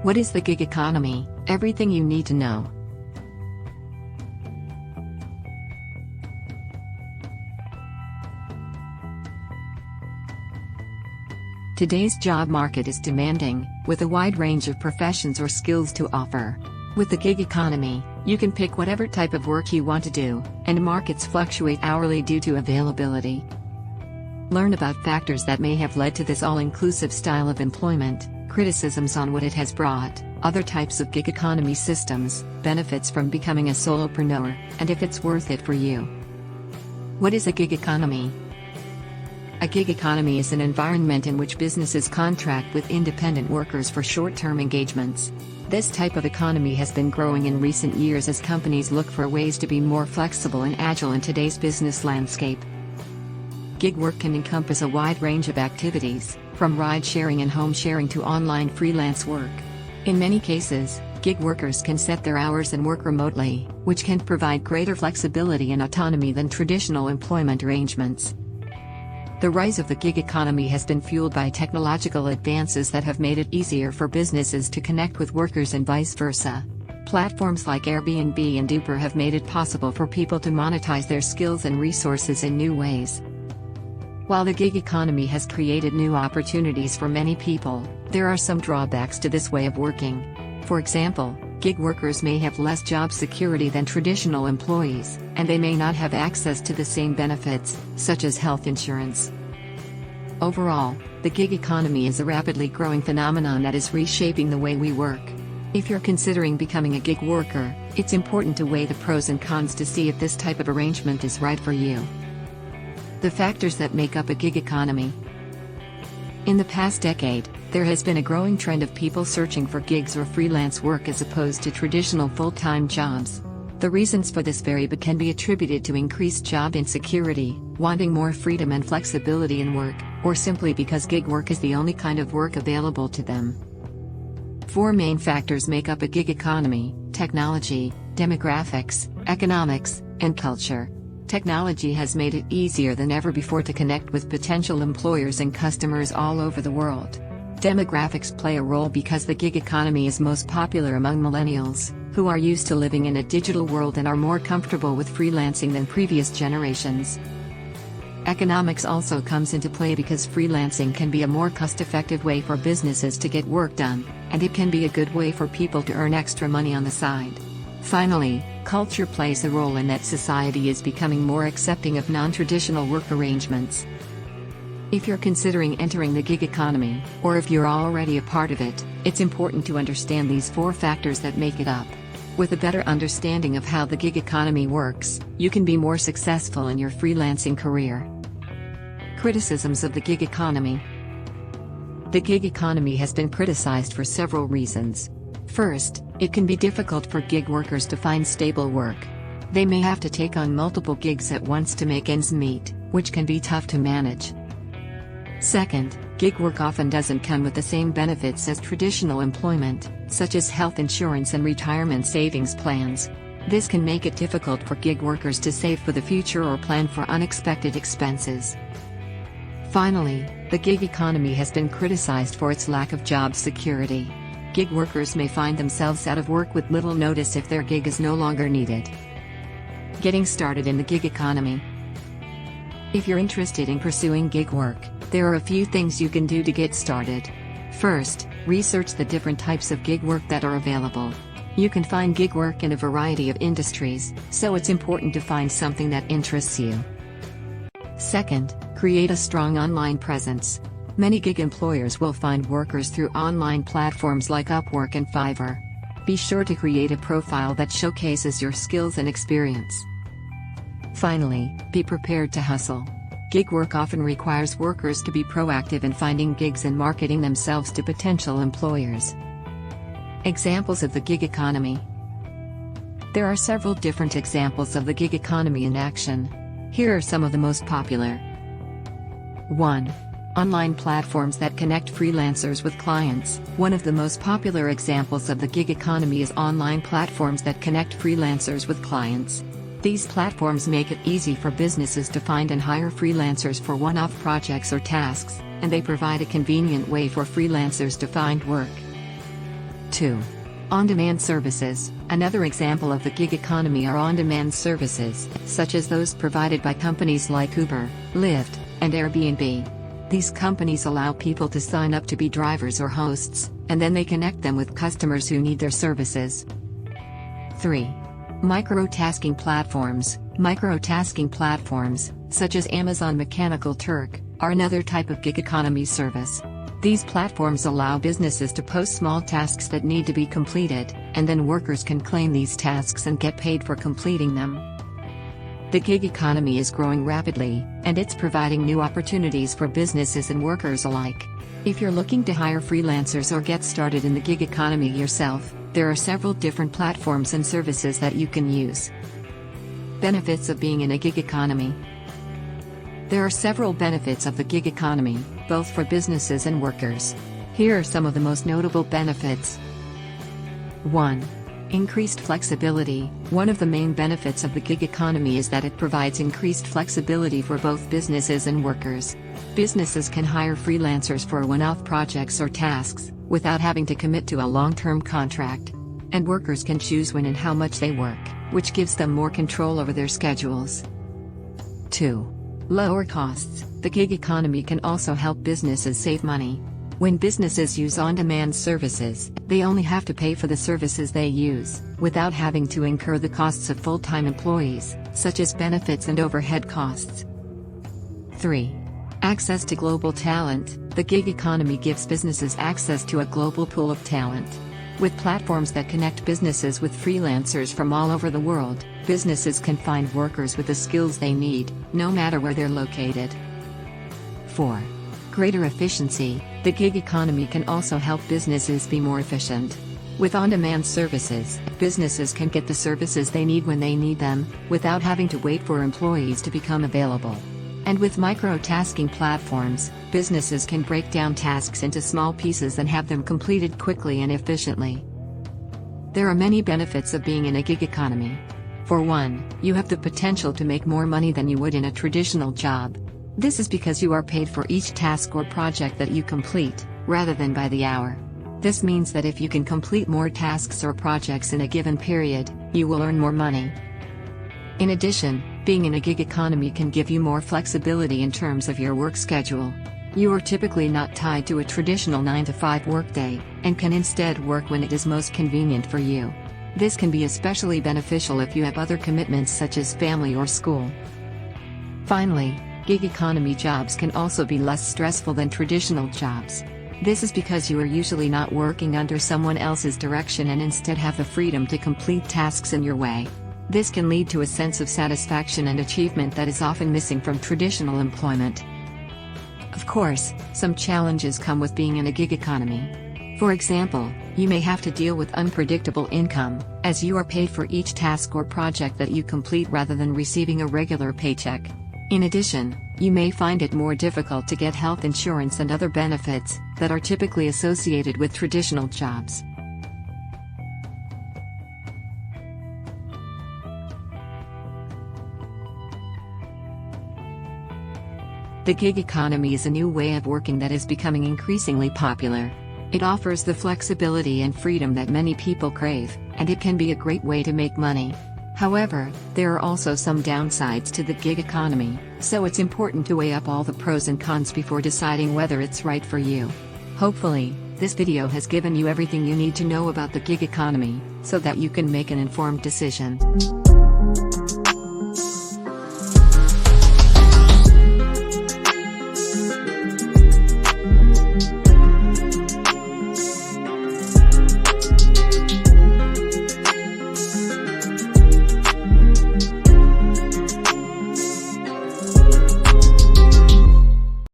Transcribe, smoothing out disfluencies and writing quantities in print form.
What is the gig economy? Everything you need to know. Today's job market is demanding, with a wide range of professions or skills to offer. With the gig economy, you can pick whatever type of work you want to do, and markets fluctuate hourly due to availability. Learn about factors that may have led to this all-inclusive style of employment, criticisms on what it has brought, other types of gig economy systems, benefits from becoming a solopreneur, and if it's worth it for you. What is a gig economy? A gig economy is an environment in which businesses contract with independent workers for short-term engagements. This type of economy has been growing in recent years as companies look for ways to be more flexible and agile in today's business landscape. Gig work can encompass a wide range of activities, from ride-sharing and home-sharing to online freelance work. In many cases, gig workers can set their hours and work remotely, which can provide greater flexibility and autonomy than traditional employment arrangements. The rise of the gig economy has been fueled by technological advances that have made it easier for businesses to connect with workers and vice versa. Platforms like Airbnb and Uber have made it possible for people to monetize their skills and resources in new ways. While the gig economy has created new opportunities for many people, there are some drawbacks to this way of working. For example, gig workers may have less job security than traditional employees, and they may not have access to the same benefits, such as health insurance. Overall, the gig economy is a rapidly growing phenomenon that is reshaping the way we work. If you're considering becoming a gig worker, it's important to weigh the pros and cons to see if this type of arrangement is right for you. The factors that make up a gig economy. In the past decade, there has been a growing trend of people searching for gigs or freelance work as opposed to traditional full-time jobs. The reasons for this vary but can be attributed to increased job insecurity, wanting more freedom and flexibility in work, or simply because gig work is the only kind of work available to them. 4 main factors make up a gig economy: technology, demographics, economics, and culture. Technology has made it easier than ever before to connect with potential employers and customers all over the world. Demographics play a role because the gig economy is most popular among millennials, who are used to living in a digital world and are more comfortable with freelancing than previous generations. Economics also comes into play because freelancing can be a more cost-effective way for businesses to get work done, and it can be a good way for people to earn extra money on the side. Finally, culture plays a role in that society is becoming more accepting of non-traditional work arrangements. If you're considering entering the gig economy, or if you're already a part of it, it's important to understand these 4 factors that make it up. With a better understanding of how the gig economy works, you can be more successful in your freelancing career. Criticisms of the gig economy. The gig economy has been criticized for several reasons. First, it can be difficult for gig workers to find stable work. They may have to take on multiple gigs at once to make ends meet, which can be tough to manage. Second, gig work often doesn't come with the same benefits as traditional employment, such as health insurance and retirement savings plans. This can make it difficult for gig workers to save for the future or plan for unexpected expenses. Finally, the gig economy has been criticized for its lack of job security. Gig workers may find themselves out of work with little notice if their gig is no longer needed. Getting started in the gig economy. If you're interested in pursuing gig work, there are a few things you can do to get started. First, research the different types of gig work that are available. You can find gig work in a variety of industries, so it's important to find something that interests you. Second, create a strong online presence. Many gig employers will find workers through online platforms like Upwork and Fiverr. Be sure to create a profile that showcases your skills and experience. Finally, be prepared to hustle. Gig work often requires workers to be proactive in finding gigs and marketing themselves to potential employers. Examples of the gig economy. There are several different examples of the gig economy in action. Here are some of the most popular. 1. Online platforms that connect freelancers with clients. One of the most popular examples of the gig economy is online platforms that connect freelancers with clients. These platforms make it easy for businesses to find and hire freelancers for one-off projects or tasks, and they provide a convenient way for freelancers to find work. 2. On-demand services. Another example of the gig economy are on-demand services, such as those provided by companies like Uber, Lyft, and Airbnb. These companies allow people to sign up to be drivers or hosts, and then they connect them with customers who need their services. 3. Microtasking platforms. Microtasking platforms, such as Amazon Mechanical Turk, are another type of gig economy service. These platforms allow businesses to post small tasks that need to be completed, and then workers can claim these tasks and get paid for completing them. The gig economy is growing rapidly, and it's providing new opportunities for businesses and workers alike. If you're looking to hire freelancers or get started in the gig economy yourself, there are several different platforms and services that you can use. Benefits of being in a gig economy. There are several benefits of the gig economy, both for businesses and workers. Here are some of the most notable benefits. 1. Increased flexibility. One of the main benefits of the gig economy is that it provides increased flexibility for both businesses and workers. Businesses can hire freelancers for one-off projects or tasks, without having to commit to a long-term contract. And workers can choose when and how much they work, which gives them more control over their schedules. 2. Lower costs. The gig economy can also help businesses save money. When businesses use on-demand services, they only have to pay for the services they use, without having to incur the costs of full-time employees, such as benefits and overhead costs. 3. Access to global talent. The gig economy gives businesses access to a global pool of talent. With platforms that connect businesses with freelancers from all over the world, businesses can find workers with the skills they need, no matter where they're located. 4. Greater efficiency. The gig economy can also help businesses be more efficient. With on-demand services, businesses can get the services they need when they need them, without having to wait for employees to become available. And with microtasking platforms, businesses can break down tasks into small pieces and have them completed quickly and efficiently. There are many benefits of being in a gig economy. For one, you have the potential to make more money than you would in a traditional job. This is because you are paid for each task or project that you complete, rather than by the hour. This means that if you can complete more tasks or projects in a given period, you will earn more money. In addition, being in a gig economy can give you more flexibility in terms of your work schedule. You are typically not tied to a traditional 9-to-5 workday, and can instead work when it is most convenient for you. This can be especially beneficial if you have other commitments such as family or school. Finally, gig economy jobs can also be less stressful than traditional jobs. This is because you are usually not working under someone else's direction and instead have the freedom to complete tasks in your way. This can lead to a sense of satisfaction and achievement that is often missing from traditional employment. Of course, some challenges come with being in a gig economy. For example, you may have to deal with unpredictable income, as you are paid for each task or project that you complete rather than receiving a regular paycheck. In addition, you may find it more difficult to get health insurance and other benefits that are typically associated with traditional jobs. The gig economy is a new way of working that is becoming increasingly popular. It offers the flexibility and freedom that many people crave, and it can be a great way to make money. However, there are also some downsides to the gig economy, so it's important to weigh up all the pros and cons before deciding whether it's right for you. Hopefully, this video has given you everything you need to know about the gig economy, so that you can make an informed decision.